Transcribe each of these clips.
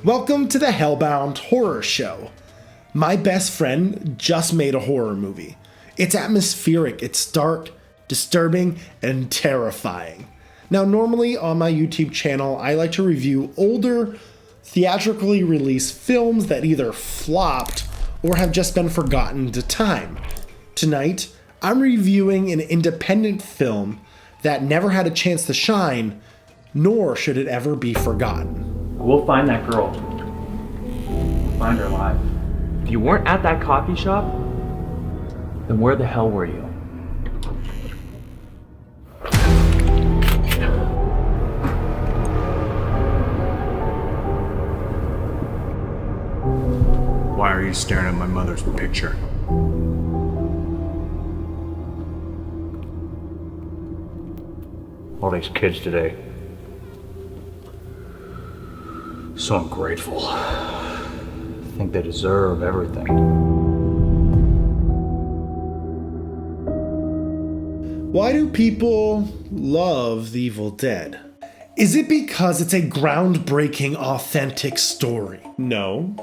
Welcome to the HellBound horror show. My best friend just made a horror movie. It's atmospheric, it's dark, disturbing, and terrifying. Now, normally on my YouTube channel, I like to review older, theatrically released films that either flopped or have just been forgotten to time. Tonight, I'm reviewing an independent film that never had a chance to shine, nor should it ever be forgotten. We'll find that girl. Find her alive. If you weren't at that coffee shop, then where the hell were you? Why are you staring at my mother's picture? All these kids today. So ungrateful. Think they deserve everything. Why do people love The Evil Dead? Is it because it's a groundbreaking, authentic story? No.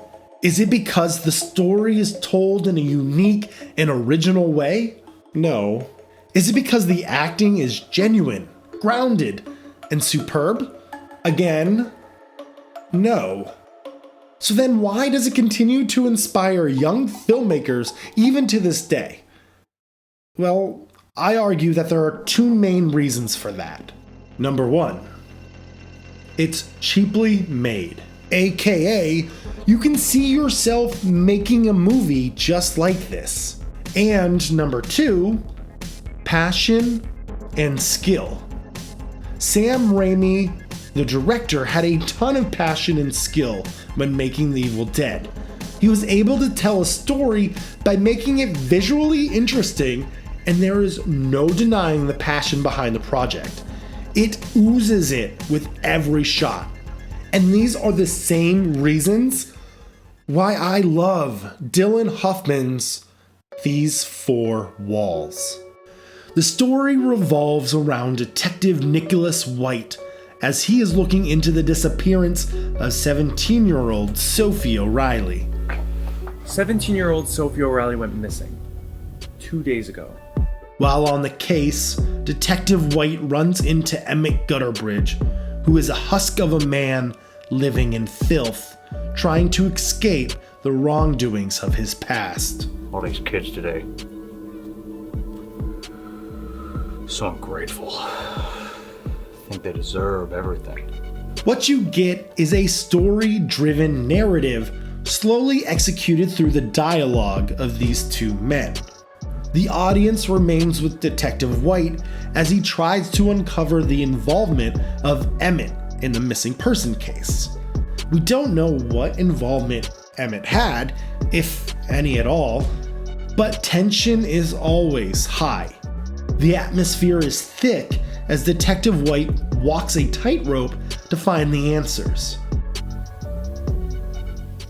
Is it because the story is told in a unique and original way? No. Is it because the acting is genuine, grounded, and superb? Again, no. So then why does it continue to inspire young filmmakers even to this day? Well, I argue that there are two main reasons for that. Number one, it's cheaply made. AKA, you can see yourself making a movie just like this. And number two, passion and skill. Sam Raimi, the director, had a ton of passion and skill when making The Evil Dead. He was able to tell a story by making it visually interesting, and there is no denying the passion behind the project. It oozes it with every shot. And these are the same reasons why I love Dillon Hoffman's These Four Walls. The story revolves around Detective Nicholas White as he is looking into the disappearance of 17-year-old Sophie O'Reilly. 17-year-old Sophie O'Reilly went missing 2 days ago. While on the case, Detective White runs into Emmett Gutterbridge, who is a husk of a man living in filth, trying to escape the wrongdoings of his past. All these kids today. So ungrateful. Think they deserve everything. What you get is a story-driven narrative slowly executed through the dialogue of these two men. The audience remains with Detective White as he tries to uncover the involvement of Emmett in the missing person case. We don't know what involvement Emmett had, if any at all, but tension is always high. The atmosphere is thick as Detective White walks a tightrope to find the answers.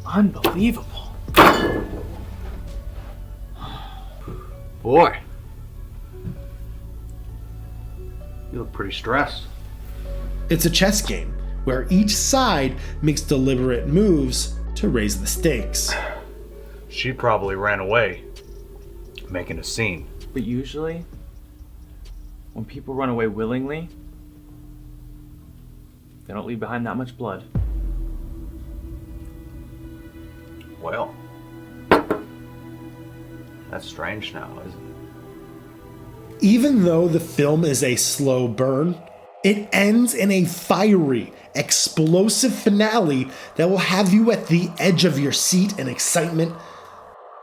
Unbelievable. Boy. You look pretty stressed. It's a chess game where each side makes deliberate moves to raise the stakes. She probably ran away, making a scene. But usually, when people run away willingly, they don't leave behind that much blood. Well, that's strange now, isn't it? Even though the film is a slow burn, it ends in a fiery, explosive finale that will have you at the edge of your seat in excitement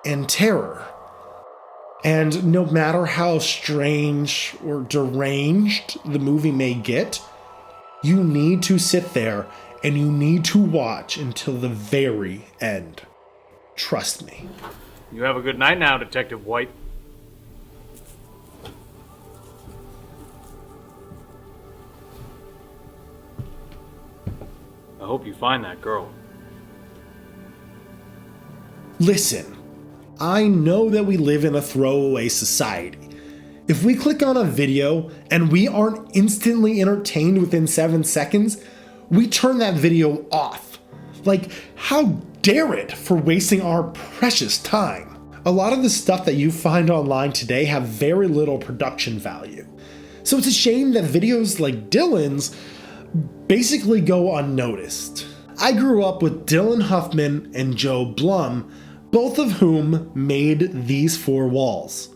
and terror. And no matter how strange or deranged the movie may get, you need to sit there and you need to watch until the very end. Trust me. You have a good night now, Detective White. I hope you find that girl. Listen, I know that we live in a throwaway society. If we click on a video and we aren't instantly entertained within 7 seconds, we turn that video off. Like, how dare it for wasting our precious time? A lot of the stuff that you find online today have very little production value. So it's a shame that videos like Dillon's basically go unnoticed. I grew up with Dillon Hoffman and Joe Blum, both of whom made these four walls.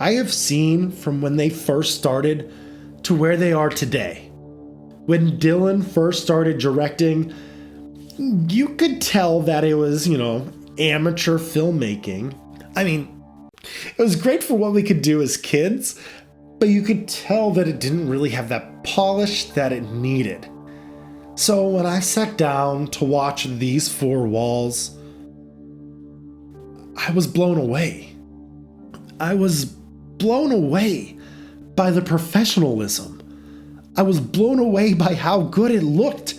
I have seen from when they first started to where they are today. When Dillon first started directing, you could tell that it was, amateur filmmaking. I mean, it was great for what we could do as kids, but you could tell that it didn't really have that polish that it needed. So when I sat down to watch these four walls, I was blown away. I was blown away by the professionalism. I was blown away by how good it looked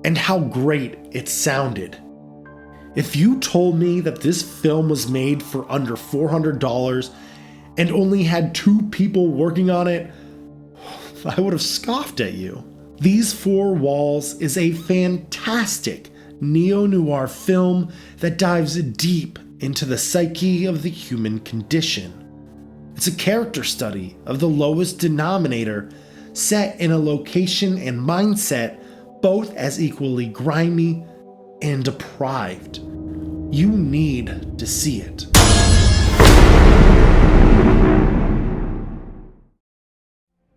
and how great it sounded. If you told me that this film was made for under $400 and only had 2 people working on it, I would have scoffed at you. These Four Walls is a fantastic neo-noir film that dives deep into the psyche of the human condition. It's a character study of the lowest denominator set in a location and mindset both as equally grimy and deprived. You need to see it.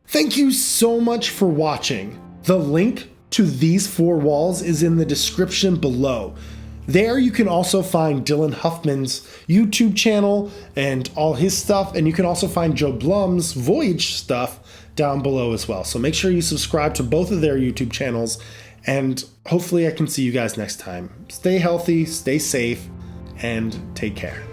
Thank you so much for watching. The link to these four walls is in the description below. There you can also find Dillon Hoffman's YouTube channel and all his stuff, and you can also find Joe Blum's Voyage stuff down below as well. So make sure you subscribe to both of their YouTube channels, and hopefully I can see you guys next time. Stay healthy, stay safe, and take care.